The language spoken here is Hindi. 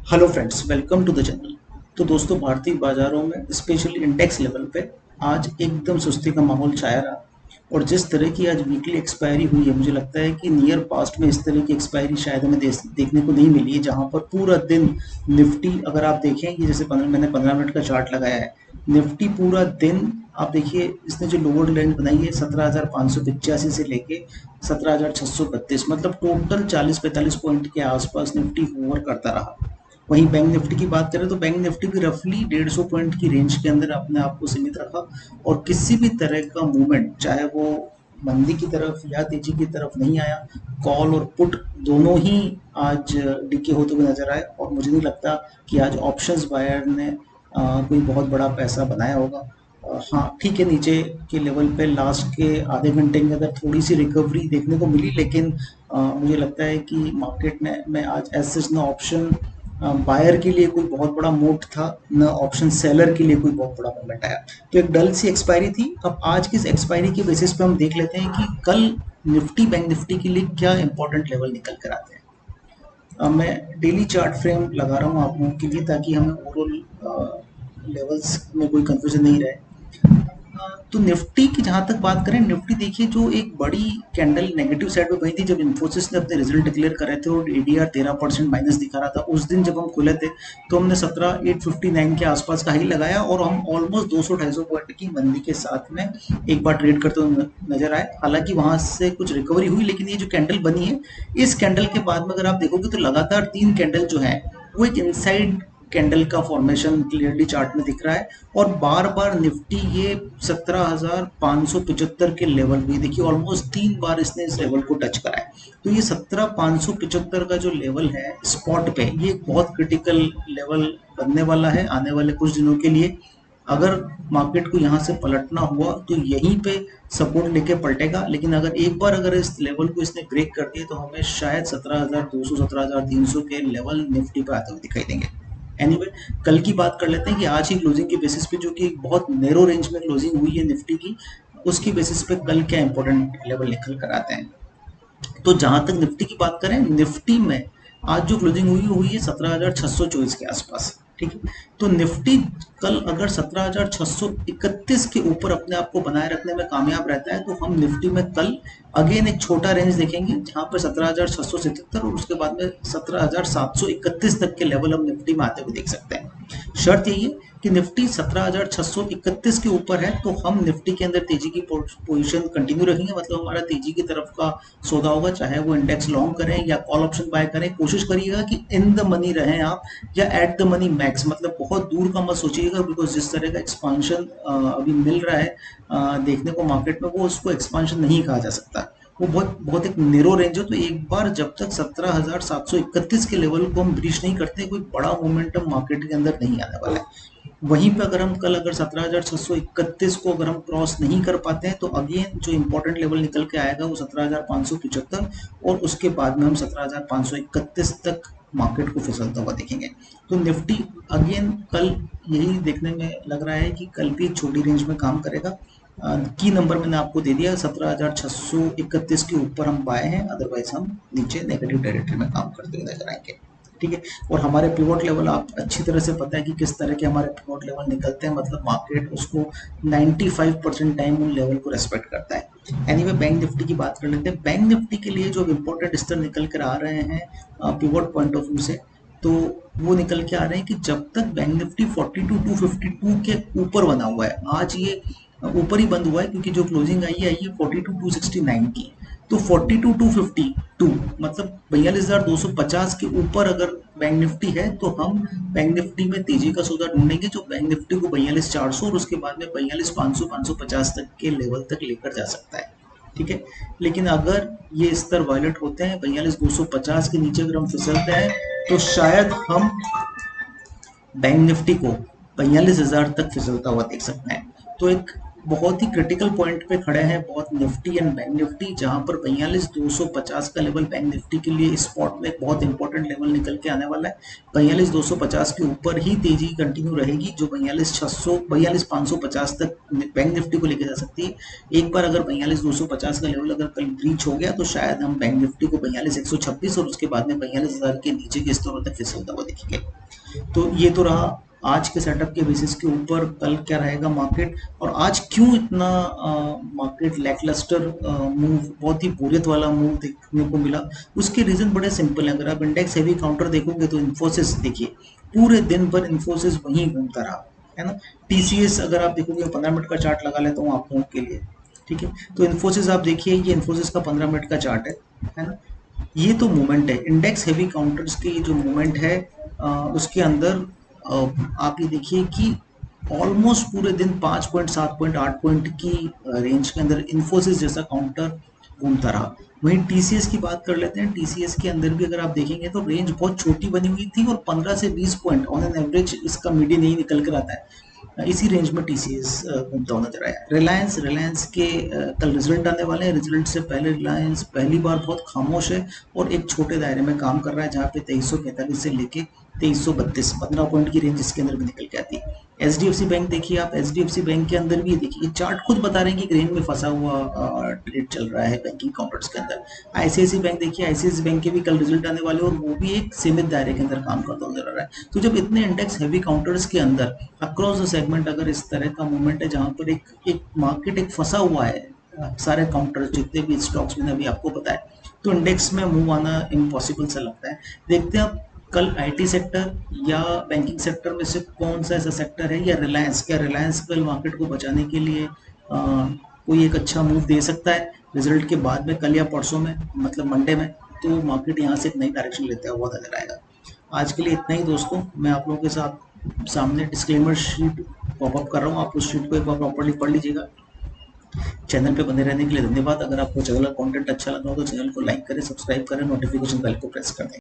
Hello friends, welcome to the channel. तो दोस्तों, भारतीय बाजारों में स्पेशली इंडेक्स लेवल पे आज एकदम सुस्ती का माहौल छाया रहा। और जिस तरह की आज वीकली एक्सपायरी हुई है, मुझे लगता है कि नियर पास्ट में इस तरह की एक्सपायरी शायद हमें देखने को नहीं मिली है, जहां पर पूरा दिन निफ्टी, अगर आप देखेंगे जैसे मैंने 15 मिनट का चार्ट लगाया है, निफ्टी पूरा दिन आप देखिए, इसने जो लोअर रेंज बनाई है 17,585 से लेके 17,632, मतलब टोटल 40-45 पॉइंट के आसपास निफ्टी होवर करता रहा। वहीं बैंक निफ्टी की बात करें तो बैंक निफ्टी भी रफली 150 पॉइंट की रेंज के अंदर अपने आप को सीमित रखा। और किसी भी तरह का मूवमेंट, चाहे वो मंदी की तरफ या तेजी की तरफ, नहीं आया। कॉल और पुट दोनों ही आज डिके होते हुए नजर आए, और मुझे नहीं लगता कि आज ऑप्शंस बायर ने कोई बहुत बड़ा पैसा बनाया होगा। हाँ ठीक है, नीचे के लेवल पे लास्ट के आधे घंटे के अंदर थोड़ी सी रिकवरी देखने को मिली, लेकिन मुझे लगता है कि मार्केट ने में आज एज सच न ऑप्शन बायर के लिए कोई बहुत बड़ा मूव था, न ऑप्शन सेलर के लिए कोई बहुत बड़ा मूवमेंट आया। तो एक डल सी एक्सपायरी थी। अब आज की इस एक्सपायरी के बेसिस पे हम देख लेते हैं कि कल निफ्टी बैंक निफ्टी के लिए क्या इंपॉर्टेंट लेवल निकल कर आते हैं। मैं डेली चार्ट फ्रेम लगा रहा हूँ आप लोगों के लिए, ताकि हमें ओवरऑल लेवल्स में कोई कंफ्यूजन नहीं रहे। तो निफ्टी की जहां तक बात करें, निफ्टी देखिए जो एक बड़ी कैंडल नेगेटिव साइड पे बनी थी जब इन्फोसिस ने अपने रिजल्ट डिक्लेयर करे थे और एडीआर 13% माइनस दिखा रहा था। उस दिन जब हम खुले थे तो हमने 17,859 के आसपास का ही लगाया, और हम ऑलमोस्ट 200-250 पॉइंट की मंदी के साथ में एक बार ट्रेड करते हुए नजर आए। हालांकि वहां से कुछ रिकवरी हुई, लेकिन ये जो कैंडल बनी है, इस कैंडल के बाद में अगर आप देखोगे तो लगातार 3 कैंडल जो है वो एक इनसाइड कैंडल का फॉर्मेशन क्लियरली चार्ट में दिख रहा है। और बार बार निफ्टी ये 17,575 के लेवल भी देखिए, ऑलमोस्ट 3 बार इसने इस लेवल को टच करा है। तो ये 17,575 का जो लेवल है स्पॉट पे, ये एक बहुत क्रिटिकल लेवल बनने वाला है आने वाले कुछ दिनों के लिए। अगर मार्केट को यहाँ से पलटना हुआ तो यहीं पे सपोर्ट लेके पलटेगा, लेकिन अगर इस लेवल को इसने ब्रेक कर दिया तो हमें शायद 17,200 17,300 के लेवल निफ्टी पे आते हुए दिखाई देंगे। एनीवे कल की बात कर लेते हैं कि आज की क्लोजिंग के बेसिस पे, जो कि एक बहुत नैरो रेंज में क्लोजिंग हुई है निफ्टी की, उसकी बेसिस पे कल क्या इंपॉर्टेंट लेवल निकल कर आते हैं। तो जहां तक निफ्टी की बात करें, निफ्टी में आज जो क्लोजिंग हुई है 17,624 के आसपास। ठीक है, तो निफ्टी कल अगर 17,631 के ऊपर अपने आप को बनाए रखने में कामयाब रहता है, तो हम निफ्टी में कल अगेन एक छोटा रेंज देखेंगे, जहां पर 17,677 और उसके बाद में 17,731 तक के लेवल हम निफ्टी में आते हुए देख सकते हैं। शर्त यही है कि निफ्टी 17,631 के ऊपर है तो हम निफ्टी के अंदर तेजी की पोजीशन कंटिन्यू रखेंगे, मतलब हमारा तेजी की तरफ का सौदा होगा, चाहे वो इंडेक्स लॉन्ग करें या कॉल ऑप्शन बाय करें। कोशिश करिएगा कि इन द मनी रहें आप, या एट द मनी मैक्स, मतलब बहुत दूर का मत सोचिएगा, बिकॉज जिस तरह का एक्सपांशन अभी मिल रहा है देखने को मार्केट में, वो उसको एक्सपांशन नहीं कहा जा सकता। वो बहुत बहुत एक नेरो रेंज है। तो एक बार जब तक 17,731 के लेवल को हम ब्रीच नहीं करते, कोई बड़ा मोमेंटम मार्केट के अंदर नहीं आने वाला है। वहीं पे अगर हम कल अगर 17,631 को अगर हम क्रॉस नहीं कर पाते हैं, तो अगेन जो इंपॉर्टेंट लेवल निकल के आएगा वो 17,575, और उसके बाद में हम 17,531 तक मार्केट को फिसलता हुआ देखेंगे। तो निफ्टी अगेन कल यही देखने में लग रहा है कि कल भी एक छोटी रेंज में काम करेगा। की नंबर मैंने आपको दे दिया, 17,631 के ऊपर हम बाय हैं, अदरवाइज हम नीचे नेगेटिव टेरिटरी में काम करते हुए नजर आएंगे। ठीक है, और हमारे पिवोट लेवल आप अच्छी तरह से पता है कि किस तरह के हमारे पिवोट लेवल निकलते हैं, मतलब मार्केट उसको 95% टाइम उन लेवल को रेस्पेक्ट करता है। एनीवे बैंक निफ्टी की बात कर लेते हैं। बैंक निफ्टी के लिए जो इंपॉर्टेंट स्तर निकल कर आ रहे हैं पिवोट पॉइंट ऑफ व्यू से, तो वो निकल के आ रहे हैं कि जब तक बैंक निफ्टी 42,252 के ऊपर बना हुआ है, आज ये ऊपर ही बंद हुआ है क्योंकि जो क्लोजिंग आई है 42,269 की। तो 42,252 मतलब 42,250 के ऊपर अगर बैंक निफ्टी है, तो हम बैंक निफ्टी में तेजी का सौदा ढूंढेंगे, जो बैंक निफ्टी को 42,400 और उसके बाद में 42,500 550 तक के लेवल तक लेकर जा सकता है। ठीक है, लेकिन अगर ये स्तर वायलेट होते हैं, 42,250 के नीचे अगर हम फिसलते हैं, तो शायद हम बैंक निफ्टी को 42,000 तक फिसलता हुआ देख सकते हैं। तो एक बहुत ही क्रिटिकल पॉइंट पे खड़े हैं बहुत निफ्टी एंड बैंक निफ्टी, जहां पर 42,250 का लेवल बैंक निफ्टी के लिए स्पॉट में एक बहुत इंपॉर्टेंट लेवल निकल के आने वाला है। 42,250 के ऊपर ही तेजी कंटिन्यू रहेगी, जो 42,550 तक बैंक निफ्टी को लेके जा सकती है। एक बार अगर 42,250 का लेवल अगर कल रीच हो गया तो शायद हम बैंक निफ्टी को 42,126 और उसके बाद में 42,000 के नीचे के स्तरों तक फिसलता हुआ देखेंगे। तो ये तो रहा आज के सेटअप के बेसिस के ऊपर कल क्या रहेगा मार्केट, और आज क्यों इतना मार्केट लैकलस्टर मूव, बहुत ही बोरियत वाला मूव देखने को मिला। उसके रीजन बड़े सिंपल है। अगर आप इंडेक्स हेवी काउंटर देखोगे तो इन्फोसिस देखिए, पूरे दिन भर इन्फोसिस वहीं घूमता रहा, है ना। टीसीएस अगर आप देखोगे 15 मिनट का चार्ट लगा लेता हूँ आप लोगों के लिए, ठीक है। तो इन्फोसिस आप देखिए, ये इन्फोसिस का 15 मिनट का चार्ट है ना। ये तो मूवमेंट है, इंडेक्स हेवी काउंटर्स की जो मूवमेंट है उसके अंदर आप ये देखिए कि ऑलमोस्ट पूरे दिन 5 पॉइंट 7 पॉइंट 8 पॉइंट की रेंज के अंदर इन्फोसिस जैसा काउंटर घूमता रहा। वहीं टीसीएस की बात कर लेते हैं। टीसीएस के अंदर भी अगर आप देखेंगे तो रेंज बहुत छोटी बनी हुई थी और 15 से 20 पॉइंट ऑन एन एवरेज इसका मीडियन यही निकल कर आता है। इसी रेंज में टीसीएस घूमता हुआ नजर आया। रिलायंस रिलायंस के कल रिजल्ट आने वाले हैं। रिजल्ट से पहले रिलायंस पहली बार बहुत खामोश है और एक छोटे दायरे में काम कर रहा है, जहाँ पे 2345 से लेके 2332 15 पॉइंट की रेंज इसके अंदर भी निकल के आती है। एचडीएफसी बैंक देखिए आप, एचडीएफसी बैंक के अंदर भी देखिए चार्ट खुद बता रहे हैं कि रेंज में फंसा हुआ ट्रेड चल रहा है बैंकिंग काउंटर्स के अंदर। आईसीआईसी बैंक देखिए, आईसीआईसी बैंक के भी कल रिजल्ट आने वाले और वो भी एक सीमित दायरे के अंदर काम करता नजर आ रहा है। तो जब इतने इंडेक्स हैवी काउंटर्स के अंदर अक्रॉस द सेगमेंट अगर इस तरह का मूवमेंट है, जहां पर एक मार्केट एक फंसा हुआ है, सारे काउंटर्स जितने भी स्टॉक्स मैंने अभी आपको बताया, तो इंडेक्स में मूव आना इम्पॉसिबल सा लगता है। देखते हैं अब कल आईटी सेक्टर या बैंकिंग सेक्टर में से कौन सा ऐसा सेक्टर है, या रिलायंस, क्या रिलायंस कल मार्केट को बचाने के लिए कोई एक अच्छा मूव दे सकता है रिजल्ट के बाद में, कल या परसों में, मतलब मंडे में, तो मार्केट यहाँ से एक नई डायरेक्शन लेते हुआ नजर आएगा। आज के लिए इतना ही दोस्तों। मैं आप लोगों के साथ सामने डिस्क्लेमर शीट पॉपअप कर रहा हूँ, आप उस शीट को एक बार प्रॉपर्ली पढ़ लीजिएगा। चैनल पे बने रहने के लिए धन्यवाद। अगर आपको चैनल का कंटेंट अच्छा लगा हो तो चैनल को लाइक करें, सब्सक्राइब करें, नोटिफिकेशन बेल को प्रेस कर दें।